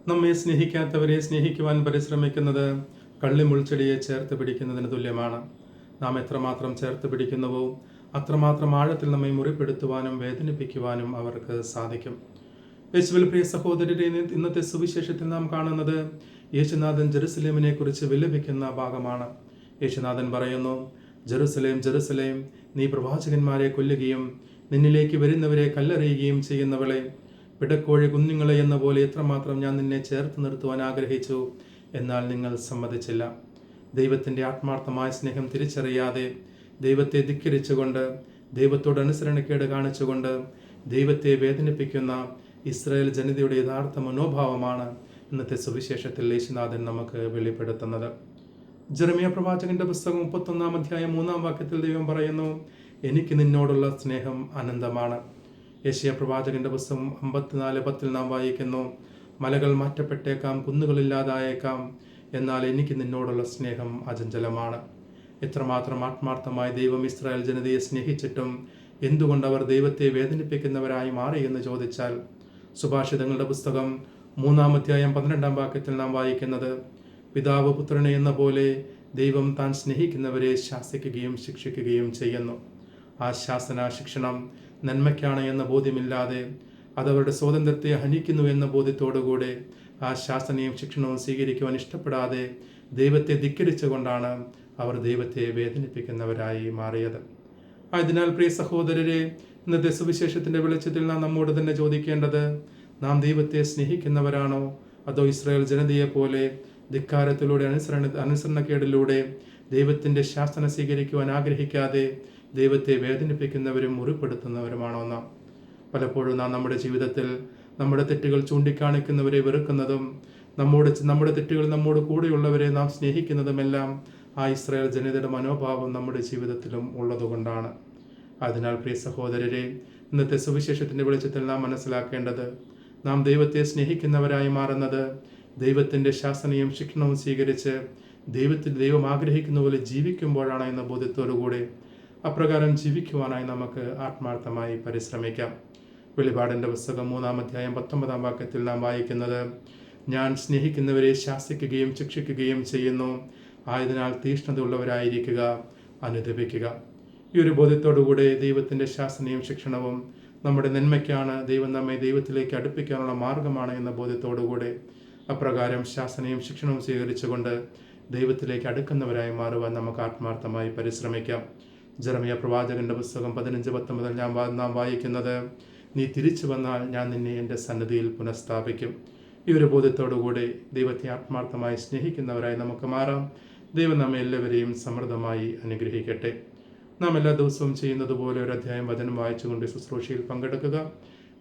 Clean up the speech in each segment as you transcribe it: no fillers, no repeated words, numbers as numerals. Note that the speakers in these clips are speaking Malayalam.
നമ്മെ സ്നേഹിക്കാത്തവരെ സ്നേഹിക്കുവാൻ പരിശ്രമിക്കുന്നത് കള്ളിമുൾച്ചെടിയെ ചേർത്ത് പിടിക്കുന്നതിന് തുല്യമാണ്. നാം എത്രമാത്രം ചേർത്ത് പിടിക്കുന്നുവോ അത്രമാത്രം ആഴത്തിൽ നമ്മെ മുറിപ്പെടുത്തുവാനും വേദനിപ്പിക്കുവാനും അവർക്ക് സാധിക്കും. യേശുവിൽ പ്രിയ സഹോദരരെ, ഇന്നത്തെ സുവിശേഷത്തിൽ നാം കാണുന്നത് യേശുനാഥൻ ജെറുസലേമിനെ കുറിച്ച് വിലപിക്കുന്ന ഭാഗമാണ്. യേശുനാഥൻ പറയുന്നു, ജെറുസലേം ജെറുസലേം, നീ പ്രവാചകന്മാരെ കൊല്ലുകയും നിന്നിലേക്ക് വരുന്നവരെ കല്ലെറിയുകയും ചെയ്യുന്നവളെ, പിടക്കോഴി കുഞ്ഞുങ്ങളെ എന്ന പോലെ എത്രമാത്രം ഞാൻ നിന്നെ ചേർത്ത് നിർത്തുവാൻ ആഗ്രഹിച്ചു, എന്നാൽ നിങ്ങൾ സമ്മതിച്ചില്ല. ദൈവത്തിൻ്റെ ആത്മാർത്ഥമായ സ്നേഹം തിരിച്ചറിയാതെ ദൈവത്തെ ധിക്കരിച്ചുകൊണ്ട്, ദൈവത്തോട് അനുസരണക്കേട് കാണിച്ചുകൊണ്ട് ദൈവത്തെ വേദനിപ്പിക്കുന്ന ഇസ്രായേൽ ജനതയുടെ യഥാർത്ഥ മനോഭാവമാണ് ഇന്നത്തെ സുവിശേഷത്തിൽ യേശുനാഥൻ നമുക്ക് വെളിപ്പെടുത്തുന്നത്. ജെറമ്യാ പ്രവാചകന്റെ പുസ്തകം 31-ാം അധ്യായം 3-ാം വാക്യത്തിൽ ദൈവം പറയുന്നു, എനിക്ക് നിന്നോടുള്ള സ്നേഹം അനന്തമാണ്. യെശയ്യാ പ്രവാചകന്റെ പുസ്തകം 54:10 നാം വായിക്കുന്നു, മലകൾ മാറ്റപ്പെട്ടേക്കാം, കുന്നുകളില്ലാതായേക്കാം, എന്നാൽ എനിക്ക് നിന്നോടുള്ള സ്നേഹം അചഞ്ചലമാണ്. എത്രമാത്രം ആത്മാർത്ഥമായി ദൈവം ഇസ്രായേൽ ജനതയെ സ്നേഹിച്ചിട്ടും എന്തുകൊണ്ട് അവർ ദൈവത്തെ വേദനിപ്പിക്കുന്നവരായി മാറി എന്ന് ചോദിച്ചാൽ, സുഭാഷിതങ്ങളുടെ പുസ്തകം 3-ാം അധ്യായം 12-ാം വാക്യത്തിൽ നാം വായിക്കുന്നത്, പിതാവ് പുത്രനെ എന്ന പോലെ ദൈവം താൻ സ്നേഹിക്കുന്നവരെ ശാസിക്കുകയും ശിക്ഷിക്കുകയും ചെയ്യുന്നു. ആ ശാസന ശിക്ഷണം നന്മയ്ക്കാണ് എന്ന ബോധ്യമില്ലാതെ, അതവരുടെ സ്വാതന്ത്ര്യത്തെ ഹനിക്കുന്നു എന്ന ബോധ്യത്തോടുകൂടെ ആ ശാസനയും ശിക്ഷണവും സ്വീകരിക്കുവാൻ ഇഷ്ടപ്പെടാതെ ദൈവത്തെ ധിക്കരിച്ചുകൊണ്ടാണ് അവർ ദൈവത്തെ വേദനിപ്പിക്കുന്നവരായി മാറിയത്. ആയതിനാൽ പ്രിയ സഹോദരരെ, ഇന്നത്തെ സുവിശേഷത്തിന്റെ വെളിച്ചത്തിൽ നാം നമ്മോട് തന്നെ ചോദിക്കേണ്ടത്, നാം ദൈവത്തെ സ്നേഹിക്കുന്നവരാണോ, അതോ ഇസ്രായേൽ ജനതയെ പോലെ ധിക്കാരത്തിലൂടെ അനുസരണക്കേടിലൂടെ ദൈവത്തിന്റെ ശാസന സ്വീകരിക്കുവാൻ ആഗ്രഹിക്കാതെ ദൈവത്തെ വേദനിപ്പിക്കുന്നവരും മുറിപ്പെടുത്തുന്നവരുമാണോ നാം? പലപ്പോഴും നാം നമ്മുടെ ജീവിതത്തിൽ നമ്മുടെ തെറ്റുകൾ ചൂണ്ടിക്കാണിക്കുന്നവരെ വെറുക്കുന്നതും നമ്മുടെ തെറ്റുകൾ നമ്മോട് കൂടെയുള്ളവരെ നാം സ്നേഹിക്കുന്നതുമെല്ലാം ആ ഇസ്രായേൽ ജനതയുടെ മനോഭാവം നമ്മുടെ ജീവിതത്തിലും ഉള്ളതുകൊണ്ടാണ്. അതിനാൽ പ്രിയ സഹോദരരെ, ഇന്നത്തെ സുവിശേഷത്തിന്റെ വെളിച്ചത്തിൽ നാം മനസ്സിലാക്കേണ്ടത്, നാം ദൈവത്തെ സ്നേഹിക്കുന്നവരായി മാറുന്നത് ദൈവത്തിന്റെ ശാസനയും ശിക്ഷണവും സ്വീകരിച്ച് ദൈവം ആഗ്രഹിക്കുന്ന പോലെ ജീവിക്കുമ്പോഴാണ് എന്ന ബോധ്യത്തോടുകൂടെ അപ്രകാരം ജീവിക്കുവാനായി നമുക്ക് ആത്മാർത്ഥമായി പരിശ്രമിക്കാം. വെളിപാടിന്റെ പുസ്തകം 3-ാം അധ്യായം 19-ാം വാക്യത്തിൽ നാം വായിക്കുന്നത്, ഞാൻ സ്നേഹിക്കുന്നവരെ ശാസിക്കുകയും ശിക്ഷിക്കുകയും ചെയ്യുന്നു, ആയതിനാൽ തീഷ്ണതയുള്ളവരായിരിക്കുക, അനുദപിക്കുക. ഈ ഒരു ബോധ്യത്തോടുകൂടെ ദൈവത്തിന്റെ ശാസനയും ശിക്ഷണവും നമ്മുടെ നന്മയ്ക്കാണ്, ദൈവം നമ്മെ ദൈവത്തിലേക്ക് അടുപ്പിക്കാനുള്ള മാർഗമാണ് എന്ന ബോധ്യത്തോടുകൂടെ അപ്രകാരം ശാസനയും ശിക്ഷണവും സ്വീകരിച്ചുകൊണ്ട് ദൈവത്തിലേക്ക് അടുക്കുന്നവരായി മാറുവാൻ നമുക്ക് ആത്മാർത്ഥമായി പരിശ്രമിക്കാം. ജെറമ്യാ പ്രവാചകന്റെ പുസ്തകം 15:19 നാം വായിക്കുന്നത്, നീ തിരിച്ചു വന്നാൽ ഞാൻ നിന്നെ എൻ്റെ സന്നിധിയിൽ പുനഃസ്ഥാപിക്കും. ഈ ഒരു ബോധ്യത്തോടുകൂടി ദൈവത്തെ ആത്മാർത്ഥമായി സ്നേഹിക്കുന്നവരായി നമുക്ക് മാറാം. ദൈവം നമ്മെ എല്ലാവരെയും സമൃദ്ധമായി അനുഗ്രഹിക്കട്ടെ. നാം എല്ലാ ദിവസവും ചെയ്യുന്നത് പോലെ ഒരു അധ്യായം വചനം വായിച്ചുകൊണ്ട് ശുശ്രൂഷയിൽ പങ്കെടുക്കുക.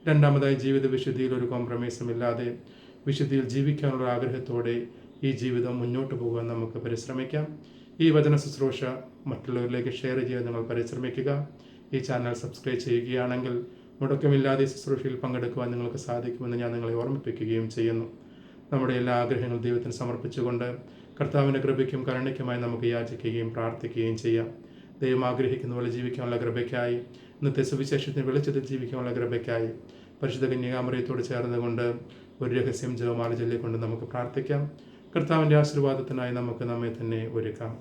രണ്ടാമതായി, ജീവിത വിശുദ്ധിയിൽ ഒരു കോംപ്രമൈസും ഇല്ലാതെ വിശുദ്ധിയിൽ ജീവിക്കാനുള്ള ആഗ്രഹത്തോടെ ഈ ജീവിതം മുന്നോട്ട് പോകാൻ നമുക്ക് പരിശ്രമിക്കാം. ഈ വചന ശുശ്രൂഷ മറ്റുള്ളവരിലേക്ക് ഷെയർ ചെയ്യാൻ നിങ്ങൾ പരിശ്രമിക്കുക. ഈ ചാനൽ സബ്സ്ക്രൈബ് ചെയ്യുകയാണെങ്കിൽ മുടക്കമില്ലാതെ ശുശ്രൂഷയിൽ പങ്കെടുക്കുവാൻ നിങ്ങൾക്ക് സാധിക്കുമെന്ന് ഞാൻ നിങ്ങളെ ഓർമ്മിപ്പിക്കുകയും ചെയ്യുന്നു. നമ്മുടെ എല്ലാ ആഗ്രഹങ്ങളും ദൈവത്തിന് സമർപ്പിച്ചുകൊണ്ട് കർത്താവിൻ്റെ കൃപയ്ക്കും കരുണയ്ക്കുമായി നമുക്ക് യാചിക്കുകയും പ്രാർത്ഥിക്കുകയും ചെയ്യാം. ദൈവം ആഗ്രഹിക്കുന്ന പോലെ ജീവിക്കാനുള്ള കൃപയ്ക്കായി, ഇന്നത്തെ സുവിശേഷത്തിന് വെളിച്ചത്തിൽ ജീവിക്കാനുള്ള കൃപയ്ക്കായി പരിശുദ്ധ കന്യകാമറിയത്തോട് ചേർന്നുകൊണ്ട് ഒരു രഹസ്യം ജപമാല ചൊല്ലിക്കൊണ്ട് നമുക്ക് പ്രാർത്ഥിക്കാം. കർത്താവിൻ്റെ ആശീർവാദത്തിനായി നമുക്ക് നമ്മെ തന്നെ ഒരുക്കാം.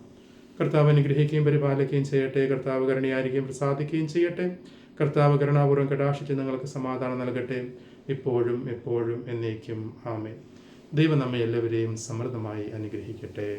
കർത്താവ് അനുഗ്രഹിക്കുകയും പരിപാലിക്കുകയും ചെയ്യട്ടെ. കർത്താവ് കരുണയായിരിക്കുകയും പ്രസാദിക്കുകയും ചെയ്യട്ടെ. കർത്താവ് കരുണാപൂർവ്വം കടാക്ഷിച്ച് നിങ്ങൾക്ക് സമാധാനം നൽകട്ടെ, ഇപ്പോഴും എപ്പോഴും എന്നേക്കും. ആമേൻ. ദൈവം നമ്മെ എല്ലാവരെയും സമൃദ്ധമായി അനുഗ്രഹിക്കട്ടെ.